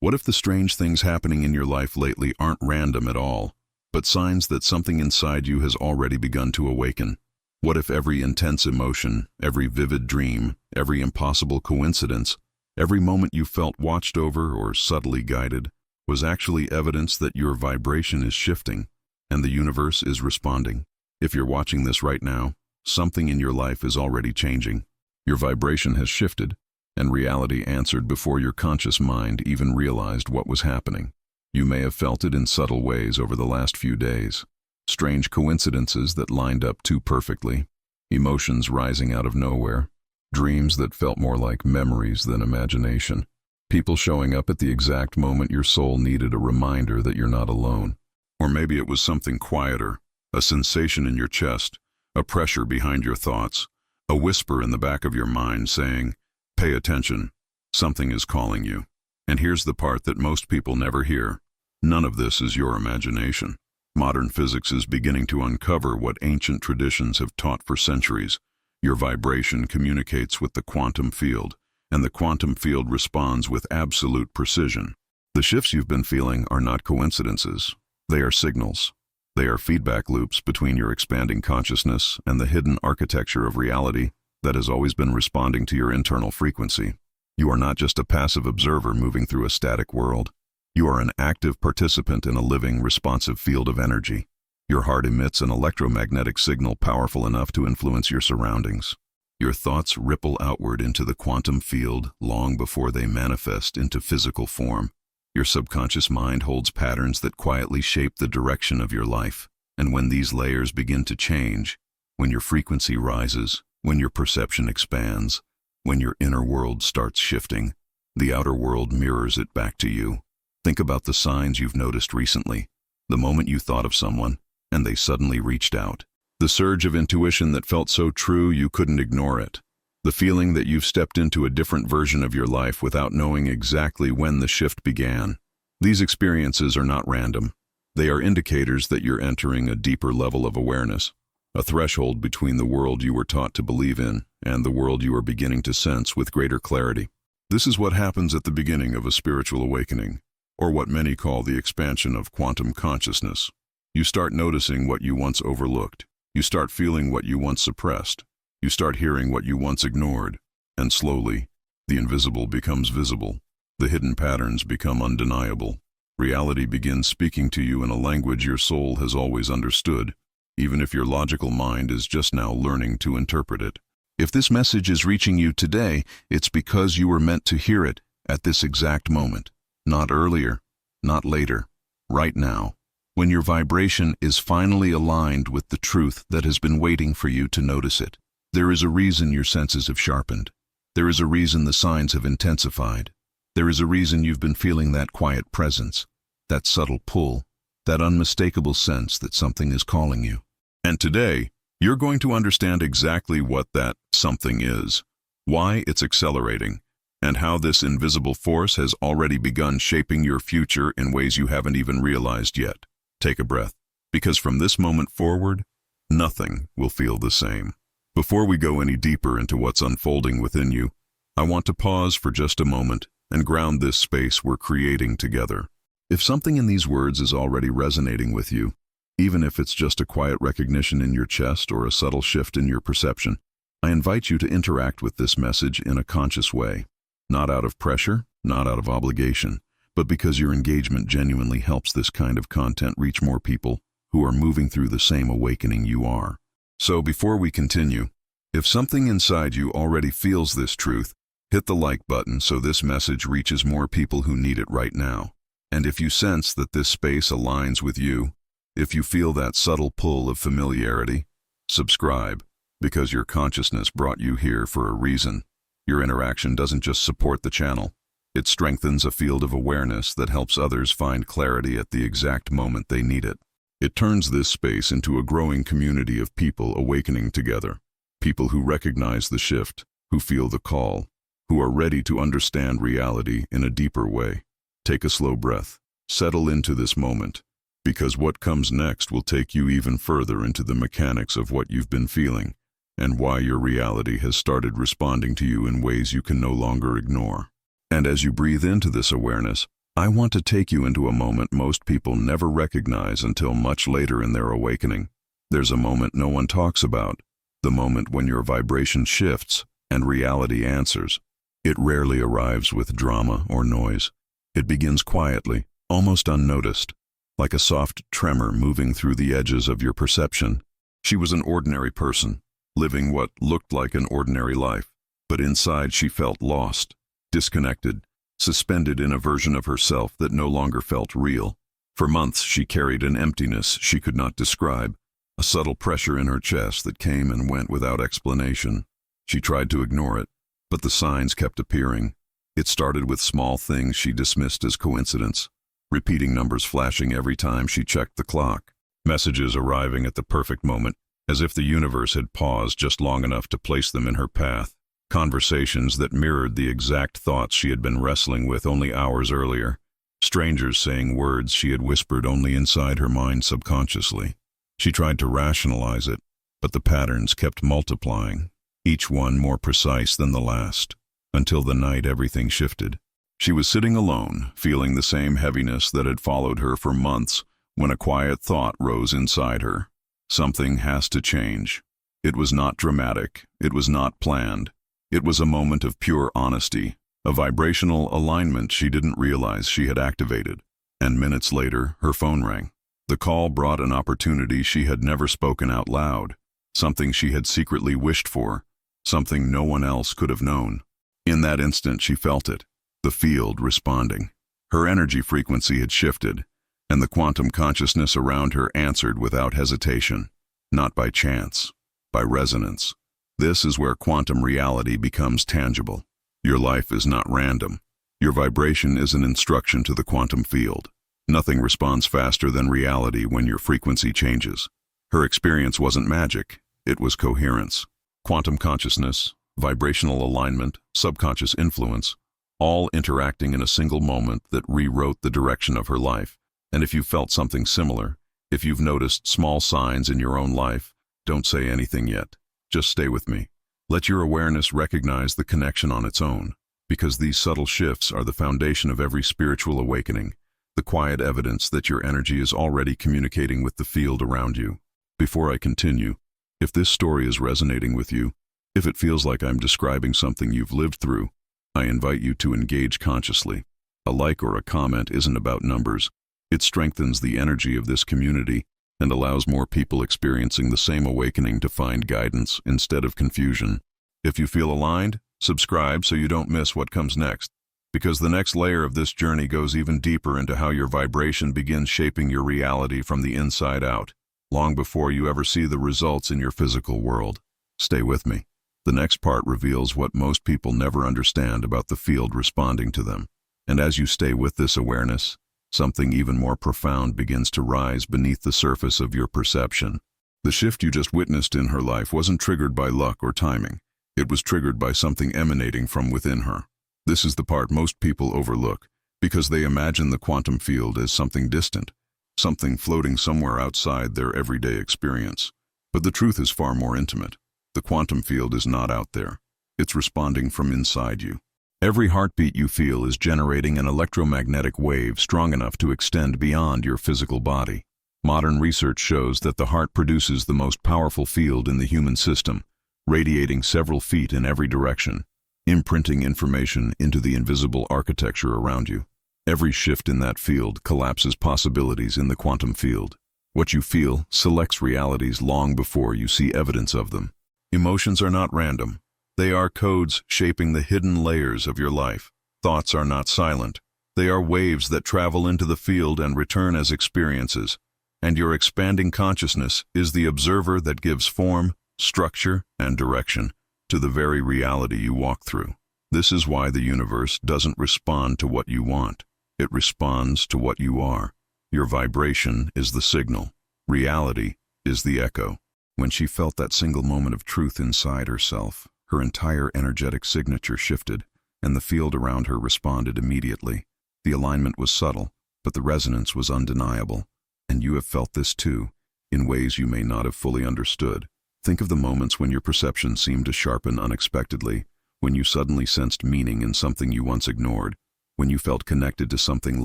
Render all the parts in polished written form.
What if the strange things happening in your life lately aren't random at all, but signs that something inside you has already begun to awaken? What if every intense emotion, every vivid dream, every impossible coincidence, every moment you felt watched over or subtly guided, was actually evidence that your vibration is shifting and the universe is responding? If you're watching this right now, something in your life is already changing. Your vibration has shifted, and reality answered before your conscious mind even realized what was happening. You may have felt it in subtle ways over the last few days. Strange coincidences that lined up too perfectly, emotions rising out of nowhere, dreams that felt more like memories than imagination, people showing up at the exact moment your soul needed a reminder that you're not alone. Or maybe it was something quieter, a sensation in your chest, a pressure behind your thoughts, a whisper in the back of your mind saying, "Pay attention, something is calling you." And here's the part that most people never hear. None of this is your imagination. Modern physics is beginning to uncover what ancient traditions have taught for centuries. Your vibration communicates with the quantum field, and the quantum field responds with absolute precision. The shifts you've been feeling are not coincidences. They are signals. They are feedback loops between your expanding consciousness and the hidden architecture of reality that has always been responding to your internal frequency. You are not just a passive observer moving through a static world. You are an active participant in a living, responsive field of energy. Your heart emits an electromagnetic signal powerful enough to influence your surroundings. Your thoughts ripple outward into the quantum field long before they manifest into physical form. Your subconscious mind holds patterns that quietly shape the direction of your life. And when these layers begin to change, when your frequency rises, when your perception expands, when your inner world starts shifting, the outer world mirrors it back to you. Think about the signs you've noticed recently. The moment you thought of someone, and they suddenly reached out. The surge of intuition that felt so true you couldn't ignore it. The feeling that you've stepped into a different version of your life without knowing exactly when the shift began. These experiences are not random. They are indicators that you're entering a deeper level of awareness, a threshold between the world you were taught to believe in and the world you are beginning to sense with greater clarity. This is what happens at the beginning of a spiritual awakening, or what many call the expansion of quantum consciousness. You start noticing what you once overlooked. You start feeling what you once suppressed. You start hearing what you once ignored, and slowly, the invisible becomes visible. The hidden patterns become undeniable. Reality begins speaking to you in a language your soul has always understood, even if your logical mind is just now learning to interpret it. If this message is reaching you today, it's because you were meant to hear it at this exact moment. Not earlier, not later, right now. When your vibration is finally aligned with the truth that has been waiting for you to notice it. There is a reason your senses have sharpened. There is a reason the signs have intensified. There is a reason you've been feeling that quiet presence, that subtle pull, that unmistakable sense that something is calling you. And today, you're going to understand exactly what that something is, why it's accelerating, and how this invisible force has already begun shaping your future in ways you haven't even realized yet. Take a breath, because from this moment forward, nothing will feel the same. Before we go any deeper into what's unfolding within you, I want to pause for just a moment and ground this space we're creating together. If something in these words is already resonating with you, even if it's just a quiet recognition in your chest or a subtle shift in your perception, I invite you to interact with this message in a conscious way. Not out of pressure, not out of obligation, but because your engagement genuinely helps this kind of content reach more people who are moving through the same awakening you are. So before we continue, if something inside you already feels this truth, hit the like button so this message reaches more people who need it right now. And if you sense that this space aligns with you, if you feel that subtle pull of familiarity, subscribe, because your consciousness brought you here for a reason. Your interaction doesn't just support the channel, it strengthens a field of awareness that helps others find clarity at the exact moment they need it. It turns this space into a growing community of people awakening together, people who recognize the shift, who feel the call, who are ready to understand reality in a deeper way. Take a slow breath, settle into this moment, because what comes next will take you even further into the mechanics of what you've been feeling, and why your reality has started responding to you in ways you can no longer ignore. And as you breathe into this awareness, I want to take you into a moment most people never recognize until much later in their awakening. There's a moment no one talks about, the moment when your vibration shifts and reality answers. It rarely arrives with drama or noise. It begins quietly, almost unnoticed, like a soft tremor moving through the edges of your perception. She was an ordinary person, living what looked like an ordinary life, but inside she felt lost, disconnected, suspended in a version of herself that no longer felt real. For months she carried an emptiness she could not describe, a subtle pressure in her chest that came and went without explanation. She tried to ignore it, but the signs kept appearing. It started with small things she dismissed as coincidence, repeating numbers flashing every time she checked the clock, messages arriving at the perfect moment, as if the universe had paused just long enough to place them in her path, conversations that mirrored the exact thoughts she had been wrestling with only hours earlier, strangers saying words she had whispered only inside her mind subconsciously. She tried to rationalize it, but the patterns kept multiplying, each one more precise than the last, until the night everything shifted. She was sitting alone, feeling the same heaviness that had followed her for months, when a quiet thought rose inside her. Something has to change. It was not dramatic, it was not planned. It was a moment of pure honesty, a vibrational alignment she didn't realize she had activated. And minutes later, her phone rang. The call brought an opportunity she had never spoken out loud, something she had secretly wished for, something no one else could have known. In that instant she felt it, the field responding. Her energy frequency had shifted, and the quantum consciousness around her answered without hesitation, not by chance, by resonance. This is where quantum reality becomes tangible. Your life is not random. Your vibration is an instruction to the quantum field. Nothing responds faster than reality when your frequency changes. Her experience wasn't magic, it was coherence. Quantum consciousness, vibrational alignment, subconscious influence, all interacting in a single moment that rewrote the direction of her life. And if you felt something similar, if you've noticed small signs in your own life, don't say anything yet. Just stay with me. Let your awareness recognize the connection on its own, because these subtle shifts are the foundation of every spiritual awakening, the quiet evidence that your energy is already communicating with the field around you. Before I continue, if this story is resonating with you, if it feels like I'm describing something you've lived through, I invite you to engage consciously. A like or a comment isn't about numbers. It strengthens the energy of this community and allows more people experiencing the same awakening to find guidance instead of confusion. If you feel aligned, subscribe so you don't miss what comes next, because the next layer of this journey goes even deeper into how your vibration begins shaping your reality from the inside out, long before you ever see the results in your physical world. Stay with me. The next part reveals what most people never understand about the field responding to them. And as you stay with this awareness, something even more profound begins to rise beneath the surface of your perception. The shift you just witnessed in her life wasn't triggered by luck or timing. It was triggered by something emanating from within her. This is the part most people overlook, because they imagine the quantum field as something distant, something floating somewhere outside their everyday experience. But the truth is far more intimate. The quantum field is not out there. It's responding from inside you. Every heartbeat you feel is generating an electromagnetic wave strong enough to extend beyond your physical body. Modern research shows that the heart produces the most powerful field in the human system, radiating several feet in every direction, imprinting information into the invisible architecture around you. Every shift in that field collapses possibilities in the quantum field. What you feel selects realities long before you see evidence of them. Emotions are not random. They are codes shaping the hidden layers of your life. Thoughts are not silent. They are waves that travel into the field and return as experiences. And your expanding consciousness is the observer that gives form, structure, and direction to the very reality you walk through. This is why the universe doesn't respond to what you want. It responds to what you are. Your vibration is the signal. Reality is the echo. When she felt that single moment of truth inside herself, her entire energetic signature shifted, and the field around her responded immediately. The alignment was subtle, but the resonance was undeniable. And you have felt this too, in ways you may not have fully understood. Think of the moments when your perception seemed to sharpen unexpectedly, when you suddenly sensed meaning in something you once ignored, when you felt connected to something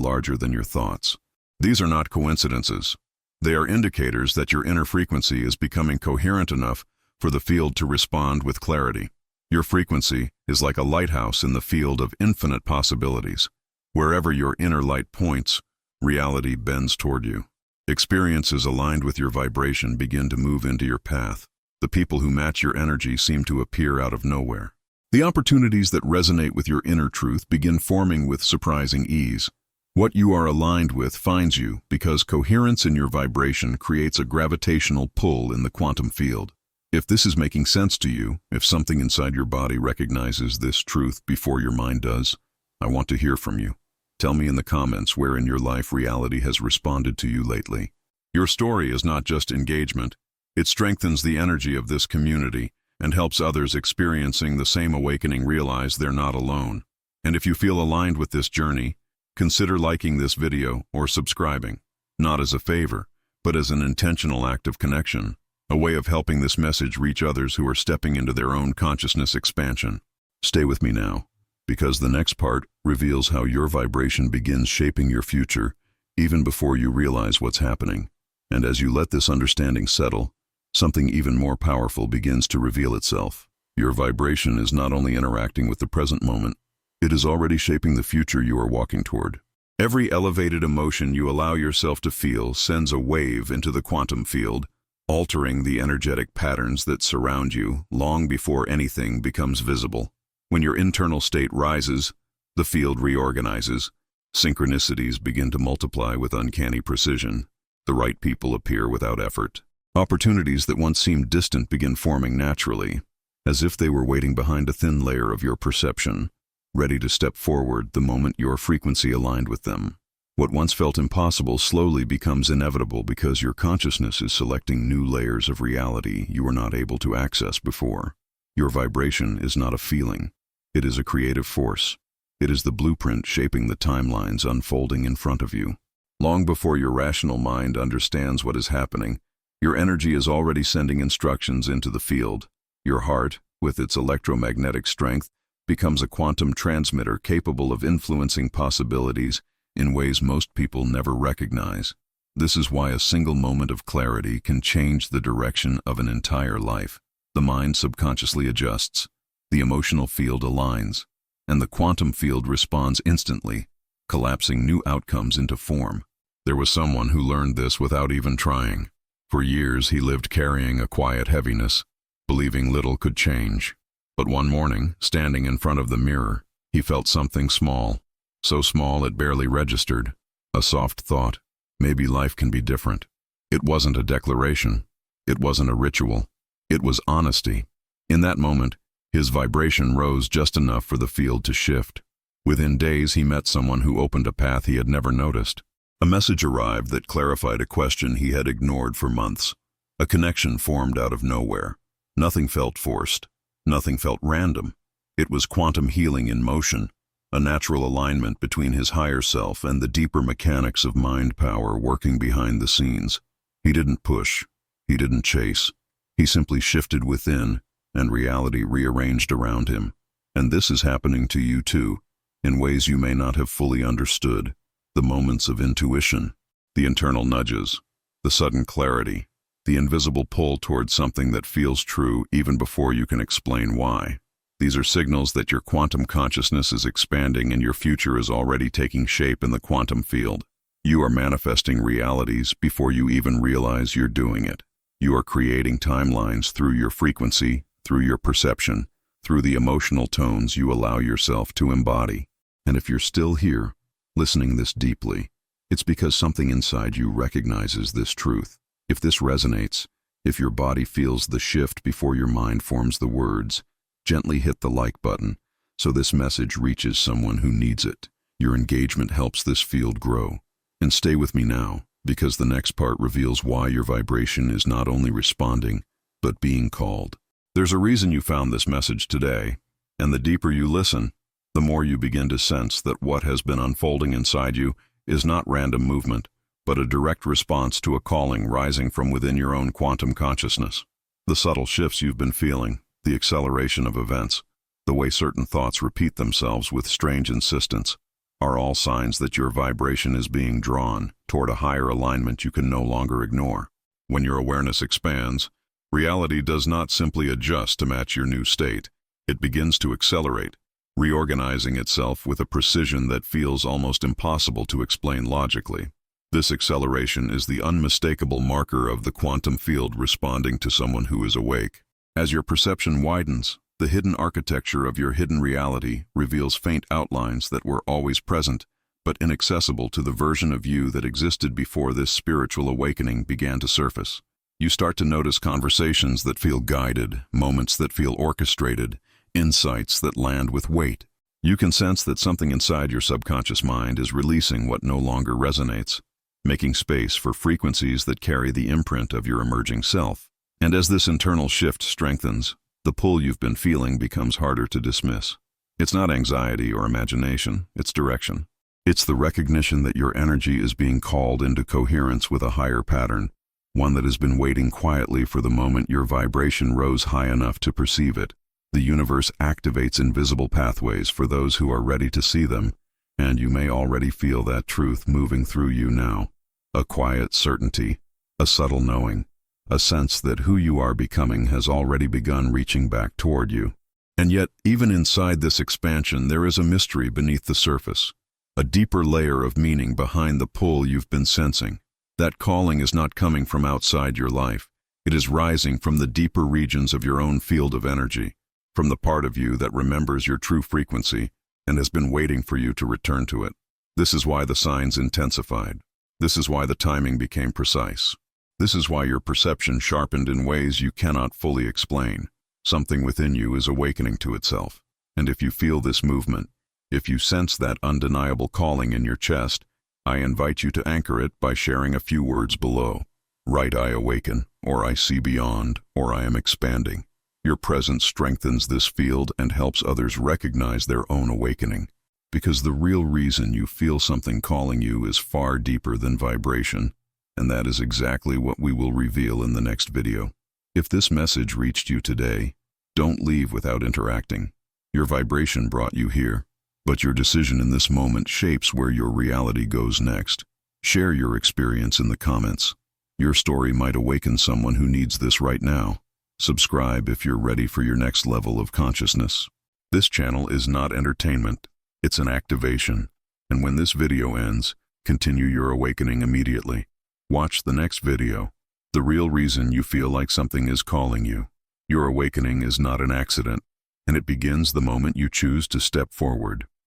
larger than your thoughts. These are not coincidences. They are indicators that your inner frequency is becoming coherent enough for the field to respond with clarity. Your frequency is like a lighthouse in the field of infinite possibilities. Wherever your inner light points, reality bends toward you. Experiences aligned with your vibration begin to move into your path. The people who match your energy seem to appear out of nowhere. The opportunities that resonate with your inner truth begin forming with surprising ease. What you are aligned with finds you because coherence in your vibration creates a gravitational pull in the quantum field. If this is making sense to you, if something inside your body recognizes this truth before your mind does, I want to hear from you. Tell me in the comments where in your life reality has responded to you lately. Your story is not just engagement. It strengthens the energy of this community and helps others experiencing the same awakening realize they're not alone. And if you feel aligned with this journey, consider liking this video or subscribing, not as a favor, but as an intentional act of connection, a way of helping this message reach others who are stepping into their own consciousness expansion. Stay with me now, because the next part reveals how your vibration begins shaping your future even before you realize what's happening. And as you let this understanding settle, something even more powerful begins to reveal itself. Your vibration is not only interacting with the present moment, it is already shaping the future you are walking toward. Every elevated emotion you allow yourself to feel sends a wave into the quantum field, altering the energetic patterns that surround you long before anything becomes visible. When your internal state rises, the field reorganizes. Synchronicities begin to multiply with uncanny precision. The right people appear without effort. Opportunities that once seemed distant begin forming naturally, as if they were waiting behind a thin layer of your perception, ready to step forward the moment your frequency aligned with them. What once felt impossible slowly becomes inevitable because your consciousness is selecting new layers of reality you were not able to access before. Your vibration is not a feeling. It is a creative force. It is the blueprint shaping the timelines unfolding in front of you. Long before your rational mind understands what is happening, your energy is already sending instructions into the field. Your heart, with its electromagnetic strength, becomes a quantum transmitter capable of influencing possibilities in ways most people never recognize. This is why a single moment of clarity can change the direction of an entire life. The mind subconsciously adjusts, the emotional field aligns, and the quantum field responds instantly, collapsing new outcomes into form. There was someone who learned this without even trying. For years he lived carrying a quiet heaviness, believing little could change. But one morning, standing in front of the mirror, he felt something small, so small it barely registered. A soft thought, maybe life can be different. It wasn't a declaration. It wasn't a ritual. It was honesty. In that moment, his vibration rose just enough for the field to shift. Within days, he met someone who opened a path he had never noticed. A message arrived that clarified a question he had ignored for months. A connection formed out of nowhere. Nothing felt forced. Nothing felt random. It was quantum healing in motion, a natural alignment between his higher self and the deeper mechanics of mind power working behind the scenes. He didn't push. He didn't chase. He simply shifted within, and reality rearranged around him. And this is happening to you too, in ways you may not have fully understood. The moments of intuition, the internal nudges, the sudden clarity, the invisible pull towards something that feels true even before you can explain why. These are signals that your quantum consciousness is expanding and your future is already taking shape in the quantum field. You are manifesting realities before you even realize you're doing it. You are creating timelines through your frequency, through your perception, through the emotional tones you allow yourself to embody. And if you're still here, listening this deeply, it's because something inside you recognizes this truth. If this resonates, if your body feels the shift before your mind forms the words, gently hit the like button so this message reaches someone who needs it. Your engagement helps this field grow. And stay with me now, because the next part reveals why your vibration is not only responding, but being called. There's a reason you found this message today, and the deeper you listen, the more you begin to sense that what has been unfolding inside you is not random movement, but a direct response to a calling rising from within your own quantum consciousness. The subtle shifts you've been feeling, the acceleration of events, the way certain thoughts repeat themselves with strange insistence, are all signs that your vibration is being drawn toward a higher alignment you can no longer ignore. When your awareness expands, reality does not simply adjust to match your new state. It begins to accelerate, reorganizing itself with a precision that feels almost impossible to explain logically. This acceleration is the unmistakable marker of the quantum field responding to someone who is awake. As your perception widens, the hidden architecture of your hidden reality reveals faint outlines that were always present, but inaccessible to the version of you that existed before this spiritual awakening began to surface. You start to notice conversations that feel guided, moments that feel orchestrated, insights that land with weight. You can sense that something inside your subconscious mind is releasing what no longer resonates, making space for frequencies that carry the imprint of your emerging self. And as this internal shift strengthens, the pull you've been feeling becomes harder to dismiss. It's not anxiety or imagination, it's direction. It's the recognition that your energy is being called into coherence with a higher pattern, one that has been waiting quietly for the moment your vibration rose high enough to perceive it. The universe activates invisible pathways for those who are ready to see them, and you may already feel that truth moving through you now. A quiet certainty, a subtle knowing, a sense that who you are becoming has already begun reaching back toward you. And yet, even inside this expansion, there is a mystery beneath the surface, a deeper layer of meaning behind the pull you've been sensing. That calling is not coming from outside your life. It is rising from the deeper regions of your own field of energy, from the part of you that remembers your true frequency and has been waiting for you to return to it. This is why the signs intensified. This is why the timing became precise. This is why your perception sharpened in ways you cannot fully explain. Something within you is awakening to itself. And if you feel this movement, if you sense that undeniable calling in your chest, I invite you to anchor it by sharing a few words below. Write "I awaken," or "I see beyond," or "I am expanding." Your presence strengthens this field and helps others recognize their own awakening. Because the real reason you feel something calling you is far deeper than vibration, and that is exactly what we will reveal in the next video. If this message reached you today, don't leave without interacting. Your vibration brought you here, but your decision in this moment shapes where your reality goes next. Share your experience in the comments. Your story might awaken someone who needs this right now. Subscribe if you're ready for your next level of consciousness. This channel is not entertainment, it's an activation. And when this video ends, continue your awakening immediately. Watch the next video. The real reason you feel like something is calling you. Your awakening is not an accident, and it begins the moment you choose to step forward.